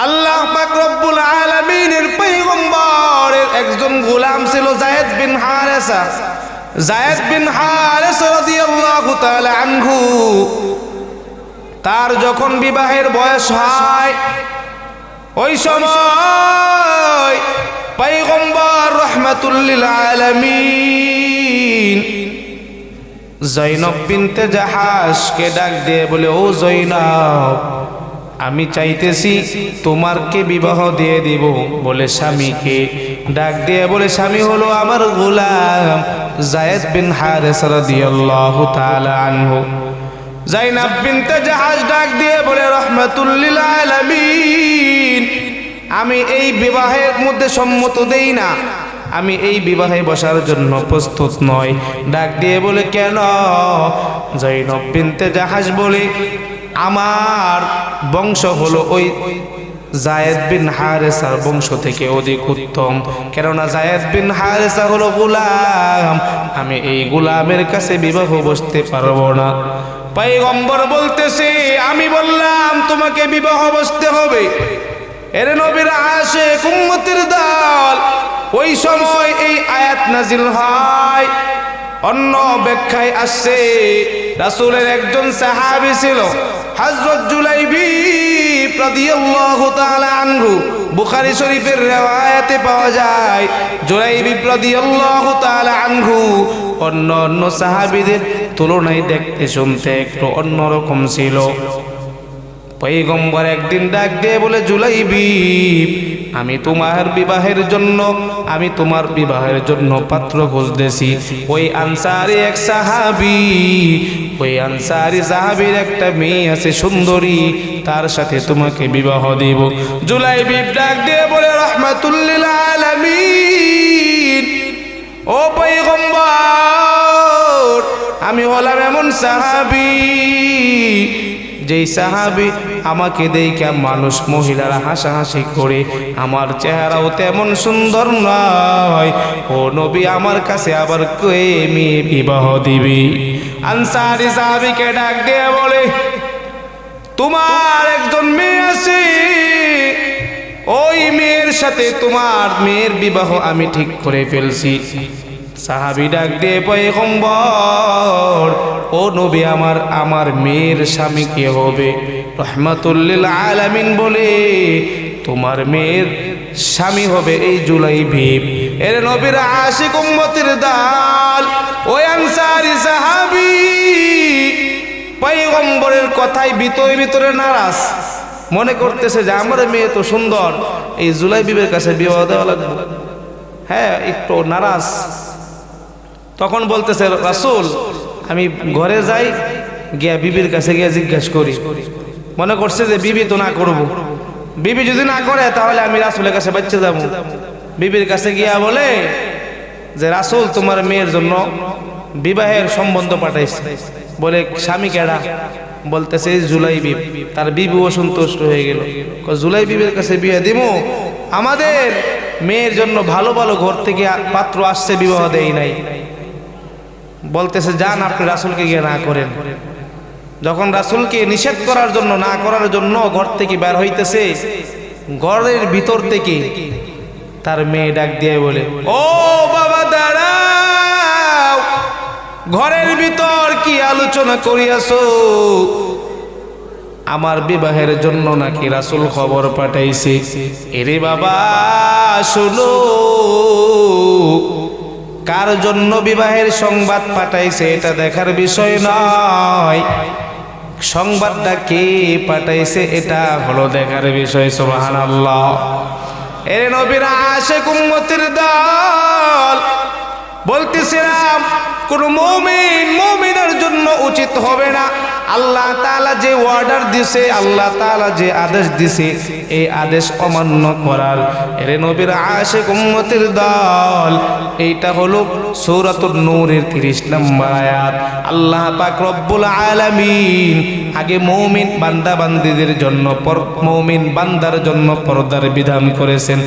আল্লাহ পাক রব্বুল আলামিনের পয়গম্বরের একজন গোলাম ছিল যায়েদ বিন হারেসা। যায়েদ বিন হারেসা রাদিয়াল্লাহু তাআলা আনহু, তার যখন বিবাহের বয়স হয় ওই সময় পয়গম্বর রাহমাতুল লিল আলামিন জয়নব বিনতে জাহাশকে ডাক দিয়ে বলে, ও জয়নব, আমি চাইতেছি তোমারকে বিবাহ দিয়ে দিব। বলে স্বামীকে ডাক দিয়ে বলে, স্বামী হলো আমার গোলাম যায়েদ বিন হারেসা রাদিয়াল্লাহু তাআলা আনহু। জয়নব বিনতে জাহাশ ডাক দিয়ে বলে, রাহমাতুল লিল আলামিন, আমি এই বিবাহের মধ্যে সম্মত দেই না, আমি এই বিবাহে বসার জন্য প্রস্তুত নই। ডাক দিয়ে বলে, কেন? জয়নব বিনতে জাহাশ বলে, আমার বংশ হলো ওই যায়েদ বিন হারেসার বংশ থেকে অধিক উত্তম, কেননা যায়েদ বিন হারেসা হলো গোলাম, আমি এই গোলামের কাছে বিবাহ বসতে পারবো না। পয়গম্বর বলতেছে, আমি বললাম তোমাকে বিবাহ বসতে হবে। এর নবীর আশিক উম্মতের দল, ওই সময় এই আয়াত নাজিল হয়। অন্য ব্যাখ্যায় আসছে রাসূলের একজন সাহাবী ছিল হযরত জুলাইবিব রাদিয়াল্লাহু তাআলা আনহু। বুখারী শরীফের riwayate পাওয়া যায় জুলাইবিব রাদিয়াল্লাহু তাআলা আনহু অন্য সাহাবীদের তুলনায় দেখতে শুনতে একটু অন্যরকম ছিল। পয়গম্বর একদিন ডাক দিয়ে বলে, জুলাইবিব, আমি তোমার বিবাহের জন্য পাত্র খুঁজতেছি। ওই আনসারী এক সাহাবী, ওই আনসারী সাহাবীর একটা মেয়ে আছে সুন্দরী, তার সাথে তোমাকে বিবাহ দিব। জুলাইবিব ডাক দিয়ে বলে, রাহমাতুল লিল আলামিন, ও পয়গম্বর, আমি হলাম এমন সাহাবী যেই সাহাবী আমাকে দেখে মানুষ মহিলারা হাসাহাসি করে, আমার চেহারাও তেমন সুন্দর নয়। ও নবী, আমার কাছে আবার কে মেয়ে বিবাহ দিবি? আনসারী সাহাবীকে ডাক দিয়ে বলে, তোমার একজন মেয়ে আছে, ওই মেয়ের সাথে তোমার মেয়ের বিবাহ আমি ঠিক করে ফেলছি। সাহাবী ডাক দিয়ে, পয়গম্বর, ও নবী, আমার মেয়ের স্বামী কে হবে? রাহমাতুল লিল আলামিন বলে, তোমার মেয়ের স্বামী হবে এই জুলাইবিব। এর নবীর আশিক উম্মতের দল, ওই আনসারী সাহাবী পয়গম্বরের কথায় ভিতরে নারাজ, মনে করতেছে যে আমার মেয়ে তো সুন্দর, এই জুলাইবিবের কাছে বিবাহ দেওয়া লাগবে। হ্যাঁ, একটু নারাজ। তখন বলতেছে, রাসূল, আমি ঘরে যাই, গিয়া বিবির কাছে গিয়া জিজ্ঞাসা করি। মনে করছে যে বিবি তো না করব, বিবি যদি না করে তাহলে আমি রাসূলের কাছে বাচ্চা যাব। বিবির কাছে গিয়া বলে যে, রাসূল, তোমার মেয়ের জন্য বিবাহের সম্বন্ধ পাঠাইছে। বলে, স্বামী কেডা? বলতেছে, জুলাইবিব। তার বিবি অসন্তুষ্ট হয়ে গেল। জুলাইবিবের কাছে বিয়ে দিব? আমাদের মেয়ের জন্য ভালো ভালো ঘর থেকে পাত্র আসছে, বিবাহ দেই নাই। বলতেছে, যান, আপনি রাসূলকে গিয়ে না করেন। যখন রাসূলকে নিষেধ করার জন্য, না করার জন্য ঘর থেকে বের হইতেছে, ঘরের ভিতর থেকে তার মেয়ে ডাক দিয়ে বলে, ও বাবা, দাঁড়াও, ঘরের ভিতর কি আলোচনা করিয়াছো? আমার বিবাহের জন্য নাকি রাসূল খবর পাঠাইছে। এরে বাবা, শোনো, কার জন্য বিবাহের সংবাদ পাঠাইছে এটা দেখার বিষয় নয়, সংবাদটা কে পাঠাইছে এটা হলো দেখার বিষয়। সুবহানাল্লাহ। এর নবীর আশিক উম্মতের দল বলতেছিলাম, কোন মুমিনের জন্য উচিত হবে না আল্লাহ তাআলা যে অর্ডার দিছে, আল্লাহ তাআলা যে আদেশ দিছে, এই আদেশ অমান্য করার। এর নবীর আশিক উম্মতের দল, এইটা হলো সূরাতুন নূরের 30 নম্বর আয়াত। আল্লাহ পাক রব্বুল আলামিন আগে মুমিন বান্দা বান্দীদের জন্য, মুমিন বান্দার জন্য পর্দার বিধান করেছেন।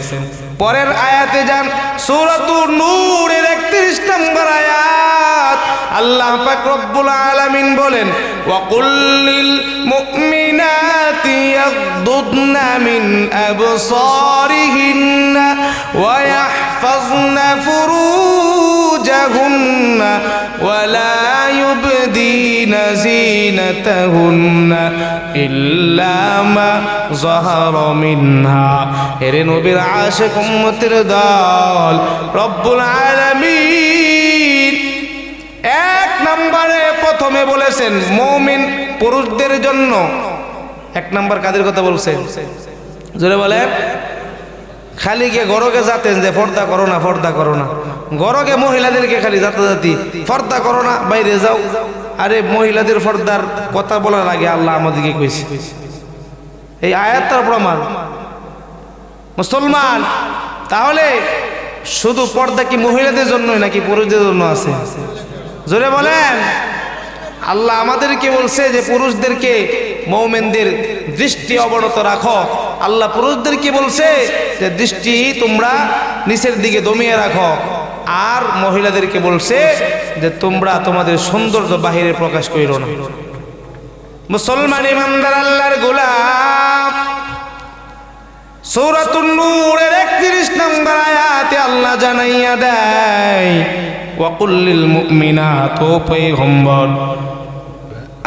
পরের আয়াতে যান, সূরাতুন নূরের 31 নম্বর আয়াত, আল্লাহ পাক রব্বুল আলামিন বলেন ওয়াকুল লিল মুমিনাতি ইয়াগদুদনা মিন আবসারিহিন্না ওয়া ইয়াহফাজনা ফুরুজাহুন্না ওয়া লা ইউবদিনা যিনাতাহুন্না ইল্লা মা যাহারা মিনহা। এরে নবীর আশিক উম্মতের দল, রব্বুল আলামিন এক নম্বরে প্রথমে বলেছেন মুমিন পুরুষদের জন্য। এক নম্বর কাদের কথা বলছেন? জোরে বলেন। খালি কে গরকে যাতেন যে পর্দা করো না, পর্দা করো না, গরকে মহিলাদেরকে খালি যাতাযাতি পর্দা করো না, বাইরে যাও। আরে মহিলাদের পর্দার কথা বলার আগে আল্লাহ আমাদেরকে কইছে, এই আয়াতটার প্রমাণ। মুসলমান, তাহলে শুধু পর্দা কি মহিলাদের জন্যই নাকি পুরুষদের জন্য আছে? জোরে বলেন। আল্লাহ আমাদেরকে বলছে যে পুরুষদেরকে, মুমিনদের দৃষ্টি অবনত রাখো। আল্লাহ পুরুষদেরকে বলছে যে দৃষ্টি তোমরা নিচের দিকে দমিয়ে রাখো। আর মহিলাদেরকে বলছে যে তোমরা তোমাদের সৌন্দর্য বাহিরে প্রকাশ করো না। মুসলমান ইমানদার আল্লাহর গোলাম, সূরাতুন নূরের 31 নম্বর আয়াতে আল্লাহ জানাইয়া দেয় ওয়াকুল লিল মুমিনাত, ও পয়গম্বর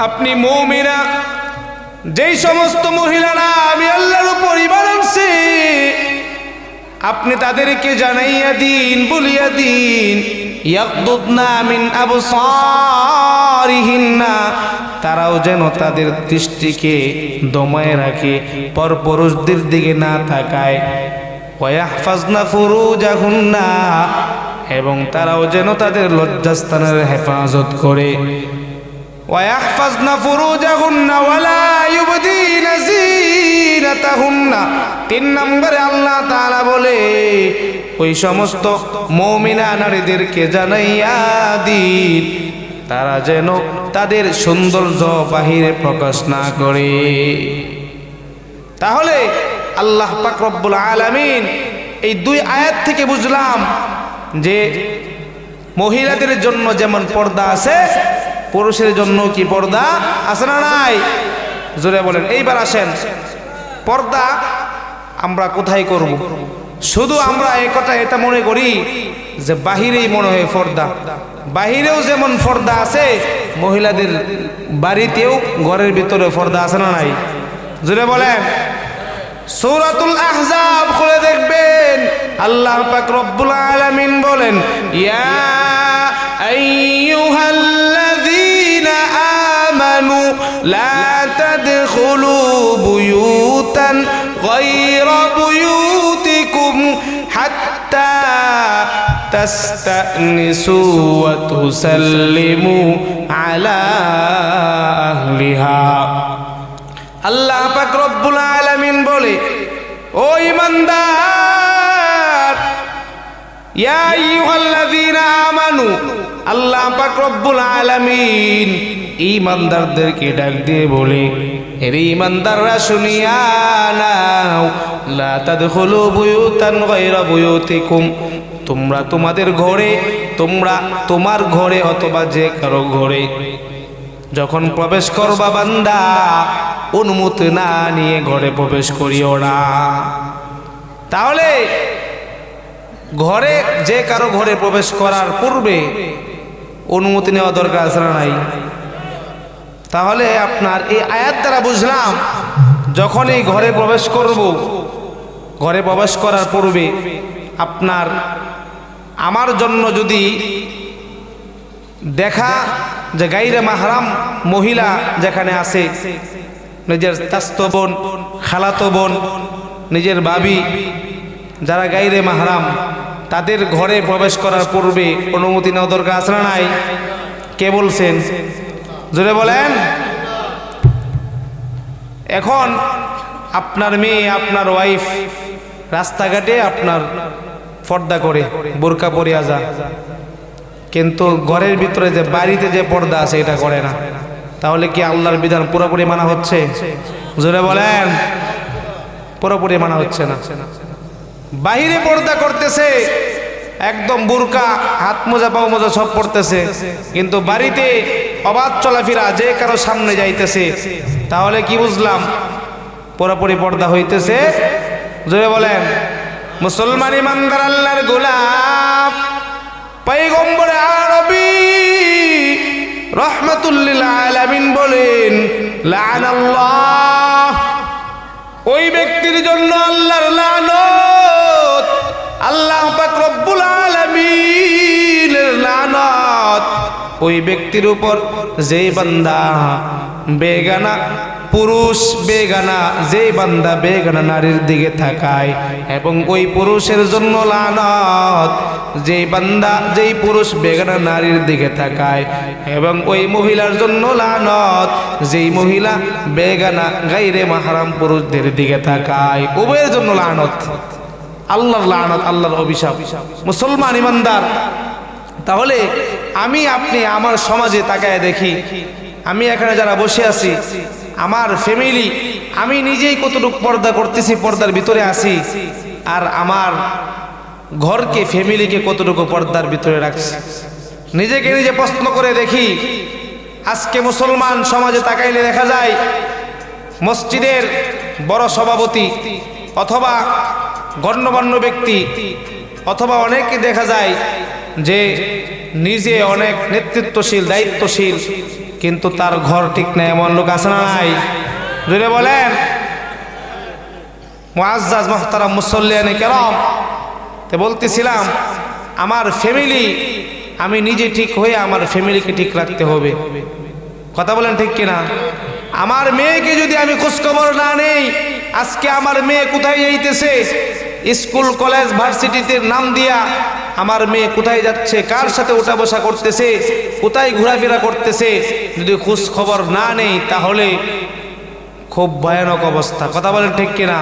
আপনি মুমিনা, যেই সমস্ত মহিলারা আমি আল্লাহর উপর ঈমান আনছে আপনি তাদেরকে জানাইয়া দিন, বলিয়া দিন ইয়াগদুদনা মিন আবসারিহিন্না, তারাও যেন তাদের দৃষ্টিকে দমায় রাখে, পরপুরুষদের দিকে না তাকায়। ওয়া ইয়াহফাজনা ফুরুজাহুন্না, এবং তারাও যেন তাদের লজ্জাস্থানের হেফাজত করে। ওয়া ইয়াহফাজনা ফুরুজাহুন্না ওয়া লা ইউবদিনা যিনাতাহুন্না। 3 নম্বরে আল্লাহ তাআলা বলে ওই সমস্ত মুমিনা নারীদেরকে জানাইয়া দিন তারা যেন তাদের সৌন্দর্য বাহিরে প্রকাশ না করে। তাহলে আল্লাহ পাক রব্বুল আলামিন এই 2 আয়াত থেকে বুঝলাম যে মহিলাদের জন্য যেমন পর্দা আছে, পুরুষের জন্য কি পর্দা আছে না নাই? জোরে বলেন। এইবার আসেন, পর্দা আমরা কোথায় করব? শুধু আমরা এটা মনে করি যে বাহিরেই মনে হয় পর্দা। বাহিরেও যেমন পর্দা আছে, মহিলাদের বাড়িতেও ঘরের ভিতরে পর্দা আছে না নাই? জোরে বলেন। সূরাতুল আহজাব খুলে দেখবেন, আল্লাহ পাক রব্বুল আলামিন বলেন ইয়া আইয়ুহাল্লাযীনা আমানু লা তাদখুলু বুয়ুতান গায়রা বুয়ুতিকুম হাত্তা তাস্তানিসু ওয়া তুসাল্লিমু আলা আহলিহা। আল্লাহ পাক রব্বুল আলামিন বলে ও ঈমানদার, ইয়া আইয়ুহাল্লাযীনা আমানু, আল্লাহ পাক রব্বুল আলামিন ঈমানদারদেরকে ডাক দিয়ে বলে এরে ঈমানদাররা শুনিয়া নাও, লা তাদখুলু বুয়ুতান গায়রা বুয়ুতিকুম, তোমরা তোমাদের ঘরে, তোমার ঘরে অথবা যে কারো ঘরে যখন প্রবেশ করবা বান্দা, অনুমতি না নিয়ে ঘরে প্রবেশ করিও না। তাহলে ঘরে যে কারো ঘরে প্রবেশ করার পূর্বে অনুমতি নেওয়া দরকার আছে না নাই? তাহলে আপনার এই আয়াত দ্বারা বুঝলাম যখনই ঘরে প্রবেশ করব, ঘরে প্রবেশ করার পূর্বে আমার জন্য যদি দেখা যে গায়রে মাহরাম মহিলা যেখানে আছে, নিজের চাচতো বোন, খালাতো বোন, নিজের ভাবি, যারা গায়রে মাহরাম, তাদের ঘরে প্রবেশ করার পূর্বে অনুমতি নেওয়া দরকার আছে না নাই? কে বলছেন? জোরে বলেন। এখন আপনার মেয়ে, আপনার ওয়াইফ রাস্তাঘাটে আপনার পর্দা করে, বোরকা পরিয়া যা, কিন্তু ঘরের ভিতরে যে বাড়িতে যে পর্দা আছে এটা করে না, তাহলে কি আল্লাহর বিধান পুরোপুরি মানা হচ্ছে? জোরে বলেন। পুরোপুরি মানা হচ্ছে না। বাহিরে পর্দা করতেছে, একদম বুরকা, হাত মোজা পাও মোজা সব পড়তেছে, কিন্তু বাড়িতে অবাধ চলাফেরা, যে কারো সামনে যাইতেছে, তাহলে কি বুঝলাম? পুরোপুরি পর্দা হইতেছে। জোরে বলেন। মুসলমান ইমানদার আল্লাহর গোলাম পয়গম্বর আরবী রহমাতুল লিল আলামিন বলেন, লানাল্লাহ, ওই ব্যক্তির জন্য আল্লাহর লানত, আল্লাহ পাক রব্বুল আলামিনের লানত ওই ব্যক্তির উপর যেই বান্দা বেগানা পুরুষ, বেগানা যেই বান্দা বেগানা নারীর দিকে তাকায়, এবং ওই পুরুষের জন্য লানত যেই বান্দা, যেই পুরুষ বেগানা নারীর দিকে তাকায়, এবং ওই মহিলার জন্য লানত যেই মহিলা বেগানা গায়রে মাহরাম পুরুষদের দিকে তাকায়, উভয়ের জন্য লানত। আল্লাহর লানত, আল্লাহর অভিশাপ। মুসলমান ইমানদার, তাহলে আমি আপনি আমার সমাজে তাকায় দেখি, আমি এখানে যারা বসে আছি, আমার ফ্যামিলি, আমি নিজেই কতটুকু পর্দা করতেছি, পর্দার ভিতরে আছি, আর আমার ঘরকে, ফ্যামিলিকে কতটুকু পর্দার ভিতরে রাখছি। নিজেকে নিজে প্রশ্ন করে দেখি। আজকে মুসলমান সমাজে তাকাইলে দেখা যায় মসজিদের বড় সভাপতি অথবা গণ্যমান্য ব্যক্তি অথবা অনেকে দেখা যায় যে নিজে অনেক নেতৃত্বশীল, দায়িত্বশীল, কিন্তু তার ঘর ঠিক নাই, এমন লোক আছে না নাই? জোরে বলেন। মুআজ্জাজ মুহতারাম মুসল্লিয়ানে কেরাম, তো বলতেছিলাম আমার ফ্যামিলি, আমি নিজে ঠিক হয়ে আমার ফ্যামিলিকে ঠিক রাখতে হবে। কথা বলেন ঠিক কিনা? আমার মেয়েকে যদি আমি খোঁজখবর না নেই, আজকে আমার মেয়ে কোথায় যাইতেছে, স্কুল কলেজ ভার্সিটিতে নাম দিয়া আমার মেয়ে কোথায় যাচ্ছে, কার সাথে উঠা বসা করতেছে, কোথায় ঘোরাফেরা করতেছে, যদি খোঁজ খবর না নেই, তাহলে খুব ভয়ানক অবস্থা। কথা বলেন ঠিক কিনা?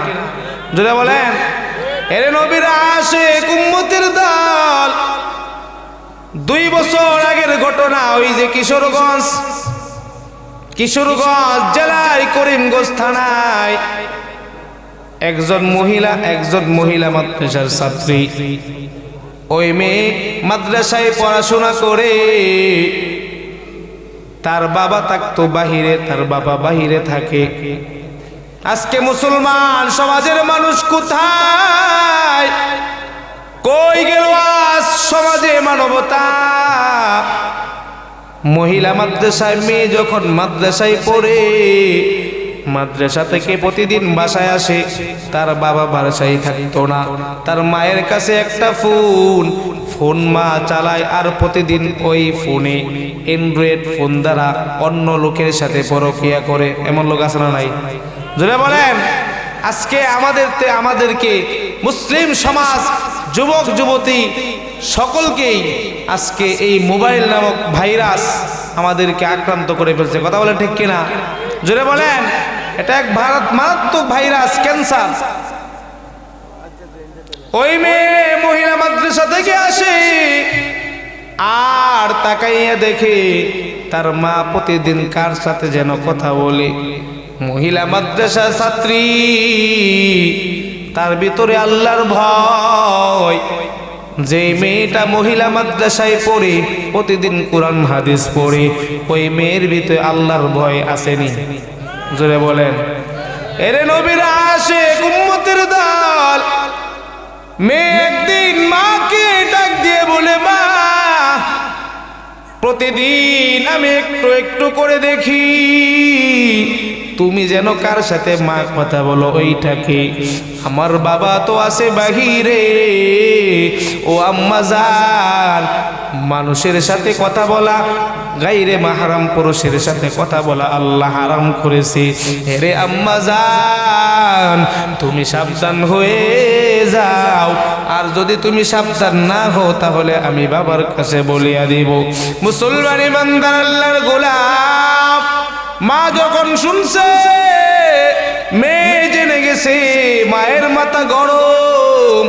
যদি বলেন, এরে নবীর আশিক উম্মতের দল, 2 বছর আগের ঘটনা, ওই যে কিশোরগঞ্জ জেলার করিমগঞ্জ থানায় একজন মহিলা মাদ্রাসার ছাত্রী, ওই মেয়ে মাদ্রাসায় পড়াশোনা করে, তার বাবা থাকতো বাহিরে, তার বাবা বাহিরে থাকে। আজকে মুসলমান সমাজের মানুষ কোথায়, কই গেল আজ সমাজে মানবতা? মহিলা মাদ্রাসায় মেয়ে যখন মাদ্রাসায় পড়ে, মাদ্রাসা থেকে প্রতিদিন বাসায় আসে, তার বাবা বাসায় থাকতো না, তার মায়ের কাছে একটা ফোন মা চালায়, আর প্রতিদিন ওই ফোনে অ্যান্ড্রয়েড ফোন দ্বারা অন্য লোকের সাথে পরকিয়া করে। এমন লোক আছে না নাই? জোরে বলেন। আজকে আমাদেরকে মুসলিম সমাজ, যুবক যুবতী সকলকেই আজকে এই মোবাইল নামক ভাইরাস আমাদেরকে আক্রান্ত করে ফেলছে। কথা বলেন ঠিক কিনা? জোরে বলেন। এটা এক মারাত্মক ভাইরাস, ক্যান্সার। ওই মেয়ে মহিলা মাদ্রাসা থেকে আসে, আর তাকাইয়া দেখে তার মা প্রতিদিন কার সাথে যেন কথা বলে। মহিলা মাদ্রাসা ছাত্রী, তার ভিতরে আল্লাহর ভয়। যে মেয়েটা মহিলা মাদ্রাসায় পড়ে, প্রতিদিন কোরআন হাদিস পড়ে, ওই মেয়ের ভিতরে আল্লাহর ভয় আসেনি? জোরে বলেন। এরে নবীর আশিক উম্মতের দল, মেয়ে একদিন মাকে ডাক দিয়ে বলে, মা, প্রতিদিন আমি একটু একটু করে দেখি তুমি যেন কার সাথে মা কথা বলো, ওইটাকে। আমার বাবা তো আছে বাহিরে, ও আম্মা জান, মানুষের সাথে কথা বলা, গায়রে মাহরাম পুরুষের সাথে কথা বলা আল্লাহ হারাম করেছে। হেরে আম্মা জান, তুমি সাবধান হয়ে যাও, আর যদি তুমি সাবধান না হও তাহলে আমি বাবার কাছে বলিয়া দিব। মুসলমান ইমানদার আল্লাহর গোলাম, মা যখন শুনছে মেয়ে জেনে গেছে, মায়ের মাথা গরম।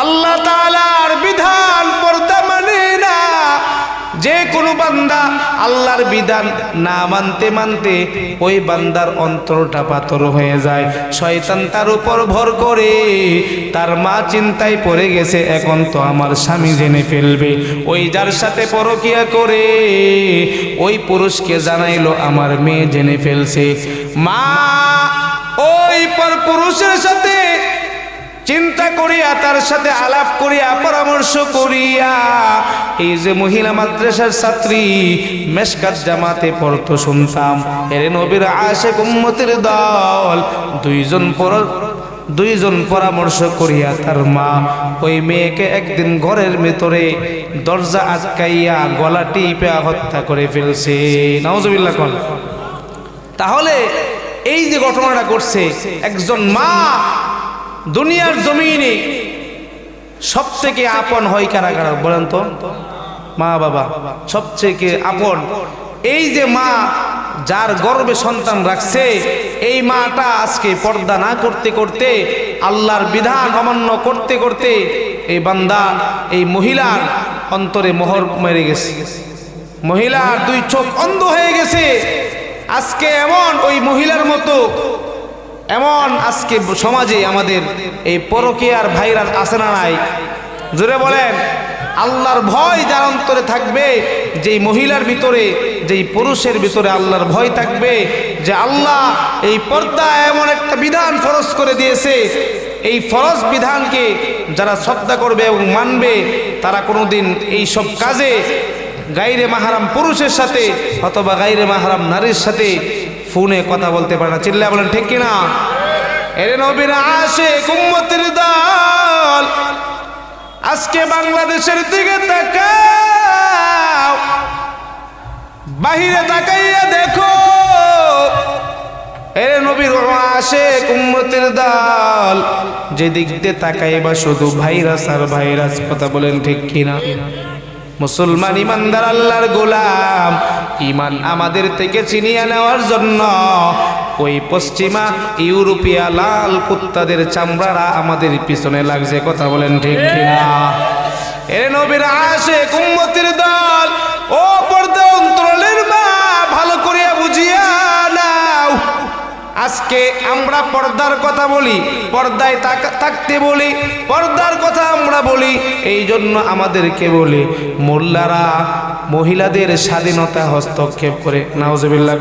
আল্লাহ তাআলার বিধান পর্দা মানে না, যে কোনো বান্দা আল্লাহর বিধান না মানতে মানতে ওই বান্দার অন্তরটা পাথর হয়ে যায়। শয়তান তার উপর ভর করে, তার মা চিন্তায় পড়ে গেছে, এখন তো আমার স্বামী জেনে ফেলবে। ওই যার সাথে পরকিয়া করে ওই পুরুষকে জানাইলো আমার মেয়ে জেনে ফেলছে। মা ওই পর পুরুষের সাথে চিন্তা করিয়া, তার সাথে আলাপ করিয়া, পরামর্শ করিয়া, এই যে মহিলা মাদ্রাসার ছাত্রী মেশকাত জামাতে পড়তো শুনতাম, এরে নবীর আশিক উম্মতের দল, দুইজন পরামর্শ করিয়া তার মা ওই মেয়েকে একদিন ঘরের ভেতরে দরজা আটকাইয়া গলা টিপে হত্যা করে ফেলছে। নাউজুবিল্লাহ। তাহলে এই যে ঘটনাটা ঘটছে, একজন মা দুনিয়ার জমিনে সবথেকে আপন হয় কারা কারা বলেন তো? মা বাবা সবথেকে আপন। এই যে মা যার গর্ভে সন্তান রাখছে, এই মাটা আজকে পর্দা না করতে করতে, আল্লাহর বিধান অমান্য করতে করতে এই বান্দা, এই মহিলার অন্তরে মোহর মেরে গেছে। মহিলার দুই চোখ অন্ধ হয়ে গেছে। আজকে এমন ওই মহিলার মতো এমন আজকে সমাজে আমাদের এই পরকীয়ার ভাইরাস আছে না নাই? জোরে বলেন। আল্লাহর ভয় যার অন্তরে থাকবে, যেই মহিলার ভিতরে, যেই পুরুষের ভিতরে আল্লাহর ভয় থাকবে, যে আল্লাহ এই পর্দা এমন একটা বিধান ফরজ করে দিয়েছে, এই ফরজ বিধানকে যারা শ্রদ্ধা করবে এবং মানবে, তারা কোনোদিন এই সব কাজে গায়রে মাহরাম পুরুষের সাথে অথবা গায়রে মাহরাম নারীর সাথে ফোনে কথা বলতে পারে না। চিল্লা বলেন ঠিক কিনা? এরে নবীর আশিক উম্মতের দল, আজকে বাংলাদেশের দিকে তাকাও, বাহিরে তাকাইয়া দেখো, এরে নবীর আশিক উম্মতের দল, যেদিক দিয়ে তাকাইবা শুধু ভাইরাস আর ভাইরাস। কথা বলেন ঠিক কিনা? মুসলমান ইমানদার আল্লাহর গোলাম, ইমান আমাদের থেকে ছিনিয়ে নেওয়ার জন্য ওই পশ্চিমা ইউরোপিয়া লাল কুত্তাদের চামড়ারা আমাদের পিছনে লাগছে। কথা বলেন ঠিক কিনা? এ নবীর আশিক উম্মতের দল, ও পর্দা অন্তরালের মা, ভালো করিয়া বুঝিয়া নাও। আজকে আমরা পর্দার কথা বলি, পর্দায় থাকতে বলি, পর্দার কথা আমরা বলি, এই জন্য আমাদেরকে বলি মোল্লারা মহিলাদের স্বাধীনতা হস্তক্ষেপ করে। নাউজুবিল্লাহ।